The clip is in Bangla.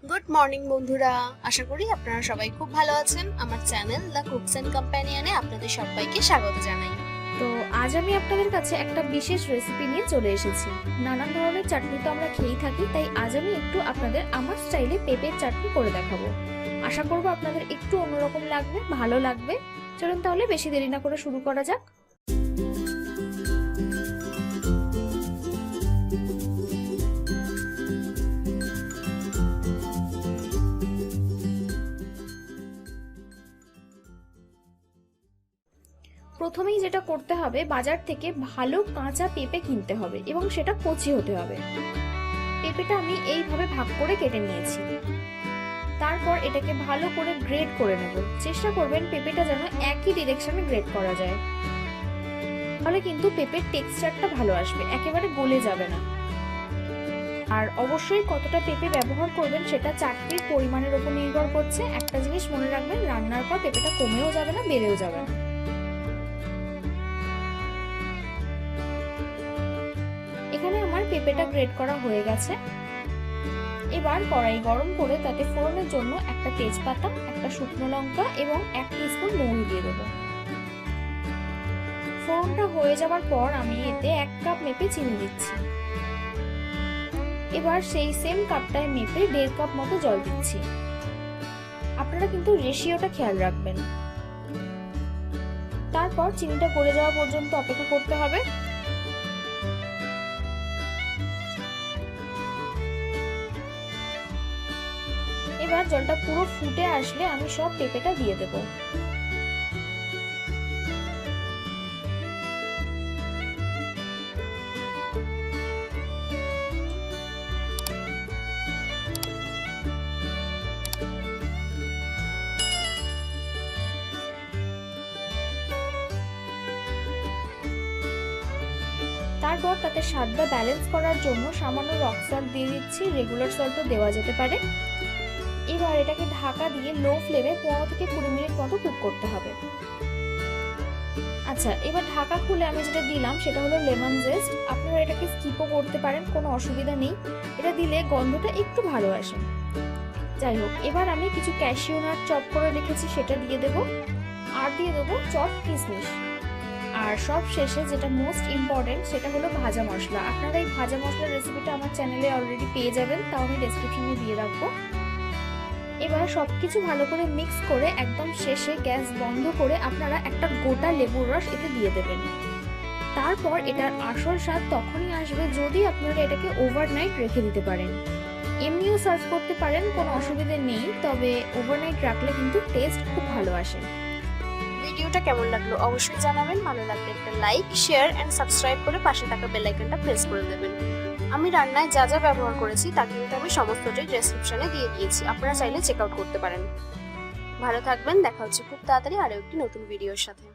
গুড মর্নিং বন্ধুরা, আশা করি আপনারা সবাই খুব ভালো আছেন। আমার চ্যানেল দ্য কুকস এন্ড কম্প্যানিয়নে আপনাদের সবাইকে স্বাগত জানাই। তো আজ আমি আপনাদের কাছে একটা বিশেষ রেসিপি নিয়ে চলে এসেছি। নানান ধরনের চাটনি তো আমরা খেয়েই থাকি, তাই আজ আমি একটু আপনাদের আমার স্টাইলে পেঁপের চাটনি করে দেখাবো। আশা করবো আপনাদের একটু অন্যরকম লাগবে, ভালো লাগবে। চলুন তাহলে বেশি দেরি না করে শুরু করা যাক। প্রথমেই যেটা করতে হবে, বাজার থেকে ভালো কাঁচা পেঁপে কিনতে হবে এবং সেটা কচি হতে হবে। পেঁপেটা আমি এইভাবে ভাগ করে কেটে নিয়েছি। তারপর এটাকে ভালো করে গ্রেড করে নেব। চেষ্টা করবেন পেঁপেটা যেন একই ডিরেকশনে গ্রেড করা যায়, তাহলে কিন্তু পেঁপের টেক্সচারটা ভালো আসবে, একেবারে গলে যাবে না। আর অবশ্যই কতটা পেঁপে ব্যবহার করবেন সেটা চাটনির পরিমাণের উপর নির্ভর করছে। একটা জিনিস মনে রাখবেন, রান্নার পর পেঁপেটা কমেও যাবে না, বেড়েও যাবে না। এখানে আমার পেঁপেটা গ্রেড করা হয়ে গেছে। এবার কড়াই গরম করে তাতে ফোড়নের জন্য একটা তেজপাতা, একটা শুকনো লঙ্কা এবং 1 টিস্পুন মৌরি দিয়ে দেবো। ফোড়নটা হয়ে যাওয়ার পর আমি এতে 1 কাপ মেপে চিনি দিচ্ছি। এবার সেই সেম কাপটায় মেপে 1.5 কাপ মতো জল দিচ্ছি। আপনারা কিন্তু রেশিওটা খেয়াল রাখবেন। তারপর চিনিটা গলে যাওয়া পর্যন্ত অপেক্ষা করতে হবে। এবার জলটা পুরো ফুটে আসলে আমি সব পেঁপেটা দিয়ে দেব। তারপর তাতে স্বাদটা ব্যালেন্স করার জন্য সামান্য রক সল্ট দিয়ে দিচ্ছি, রেগুলার সল্টও দেওয়া যেতে পারে। এবার এটাকে ঢাকা দিয়ে লো ফ্লেমে 15 থেকে 20 মিনিট মতো কুক করতে হবে। আচ্ছা, এবার ঢাকা খুলে আমি যেটা দিলাম সেটা হলো লেমন জেস্ট। আপনারা এটাকে স্কিপও করতে পারেন, কোনো অসুবিধা নেই। এটা দিলে গন্ধটা একটু ভালো আসে। যাই হোক, এবার আমি কিছু ক্যাশিউ নাট চপ করে রেখেছি সেটা দিয়ে দেব, আর দিয়ে দেবো চপ কিশমিশ। আর সব শেষে যেটা মোস্ট ইম্পর্টেন্ট সেটা হলো ভাজা মশলা। আপনারা এই ভাজা মশলার রেসিপিটা আমার চ্যানেলে অলরেডি পেয়ে যাবেন, তাও আমি ডেসক্রিপশনে দিয়ে রাখবো। এবার সবকিছু ভালো করে মিক্স করে একদম শেষে গ্যাস বন্ধ করে আপনারা একটা গোটা লেবুর রস এতে দিয়ে দেবেন। তারপর এটার আসল স্বাদ তখনই আসবে যদি আপনারা এটাকে ওভারনাইট রেখে দিতে পারেন। এমনিও সার্ভ করতে পারেন, কোনো অসুবিধা নেই, তবে ওভারনাইট রাখলে কিন্তু টেস্ট খুব ভালো আসে। ভিডিওটা কেমন লাগলো অবশ্যই জানাবেন। ভালো লাগলে একটা লাইক, শেয়ার এন্ড সাবস্ক্রাইব করে পাশে থাকা বেল আইকনটা প্রেস করে দেবেন। আমি রান্নায় যা যা ব্যবহার করেছি তা কিন্তু আমি সমস্তটাই ডেসক্রিপশনে দিয়ে দিয়েছি, আপনারা চাইলে চেক আউট করতে পারেন। ভালো থাকবেন, দেখা হচ্ছে খুব তাড়াতাড়ি আরো একটি নতুন ভিডিওর সাথে।